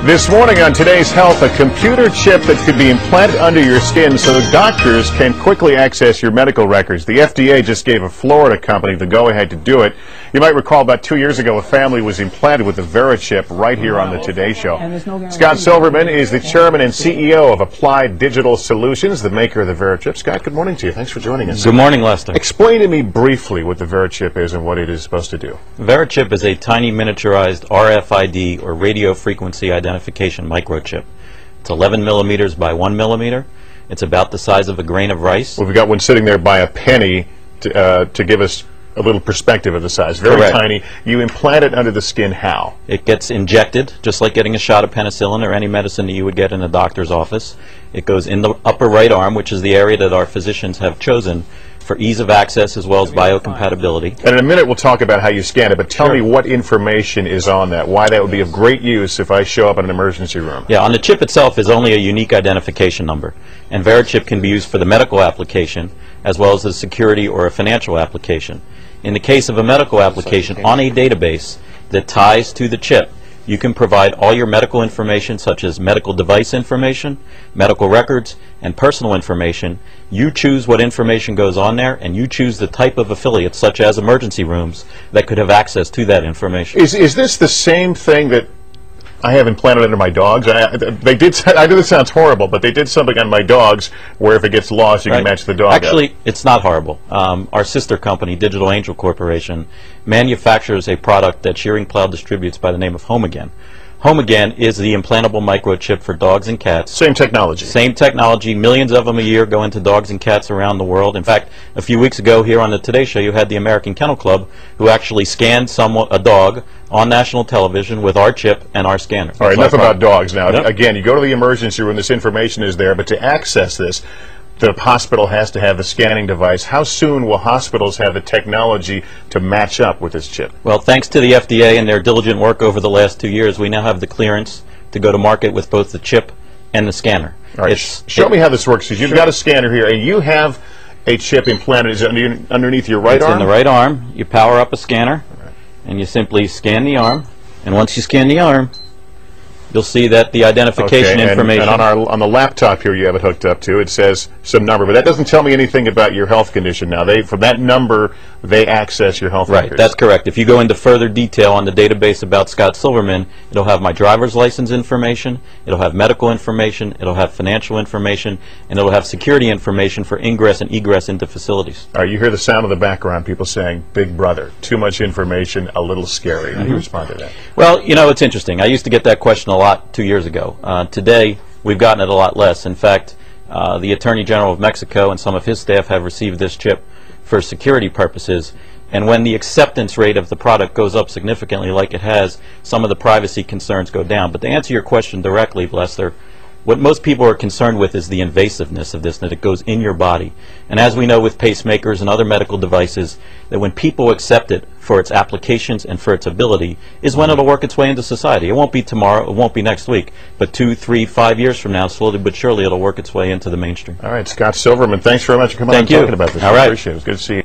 This morning on Today's Health, a computer chip that could be implanted under your skin so doctors can quickly access your medical records. The FDA just gave a Florida company the go-ahead to do it. You might recall about 2 years ago, a family was implanted with the VeriChip right here on the Today Show. Scott Silverman is the chairman and CEO of Applied Digital Solutions, the maker of the VeriChip. Scott, good morning to you. Thanks for joining us. Good morning, Lester. Explain to me briefly what the VeriChip is and what it is supposed to do. VeriChip is a tiny miniaturized RFID, or radio frequency identification microchip. It's 11 millimeters by 1 millimeter. It's about the size of a grain of rice. Well, we've got one sitting there by a penny to give us a little perspective of the size. Very Correct. Tiny. You implant it under the skin how? It gets injected, just like getting a shot of penicillin or any medicine that you would get in a doctor's office. It goes in the upper right arm, which is the area that our physicians have chosen for ease of access as well as biocompatibility. And in a minute we'll talk about how you scan it, but tell me what information is on that, why that would be of great use if I show up in an emergency room. Yeah, on the chip itself is only a unique identification number, and VeriChip can be used for the medical application as well as a security or a financial application. In the case of a medical application, on a database that ties to the chip, you can provide all your medical information, such as medical device information, medical records, and personal information. You choose what information goes on there, and you choose the type of affiliates, such as emergency rooms, that could have access to that information. Is this the same thing that I have implanted under my dogs? I know this sounds horrible, but they did something on my dogs where if it gets lost, you can match the dog Actually, up. It's not horrible. Our sister company, Digital Angel Corporation, manufactures a product that Shearing Plow distributes by the name of Home Again. Home Again is the implantable microchip for dogs and cats. Same technology. Same technology. Millions of them a year go into dogs and cats around the world. In fact, a few weeks ago here on the Today Show, you had the American Kennel Club who actually scanned a dog on national television with our chip and our scanner. All right, enough about dogs now. Yep. Again, you go to the emergency room, this information is there, but to access this, the hospital has to have the scanning device. How soon will hospitals have the technology to match up with this chip? Well, thanks to the FDA and their diligent work over the last 2 years, we now have the clearance to go to market with both the chip and the scanner. All right, show me how this works, because you've got a scanner here, and you have a chip implanted. Is it underneath your right arm? It's in the right arm. You power up a scanner, and you simply scan the arm. And once you scan the arm, you'll see that the identification information. And on the laptop here you have it hooked up to, it says some number, but that doesn't tell me anything about your health condition now. From that number, they access your health records. Right, that's correct. If you go into further detail on the database about Scott Silverman, it'll have my driver's license information, it'll have medical information, it'll have financial information, and it'll have security information for ingress and egress into facilities. All right, you hear the sound of the background, people saying, Big Brother, too much information, a little scary. How do you respond to that? Well, you know, it's interesting. I used to get that question a lot 2 years ago. Today, we've gotten it a lot less. In fact, the Attorney General of Mexico and some of his staff have received this chip for security purposes. And when the acceptance rate of the product goes up significantly like it has, some of the privacy concerns go down. But to answer your question directly, Lester, what most people are concerned with is the invasiveness of this, that it goes in your body. And as we know with pacemakers and other medical devices, that when people accept it for its applications and for its ability is when it'll work its way into society. It won't be tomorrow, it won't be next week, but 2, 3, 5 years from now, slowly but surely it'll work its way into the mainstream. All right, Scott Silverman, thanks very much for coming on and talking about this. All right. I appreciate it. It was good to see you.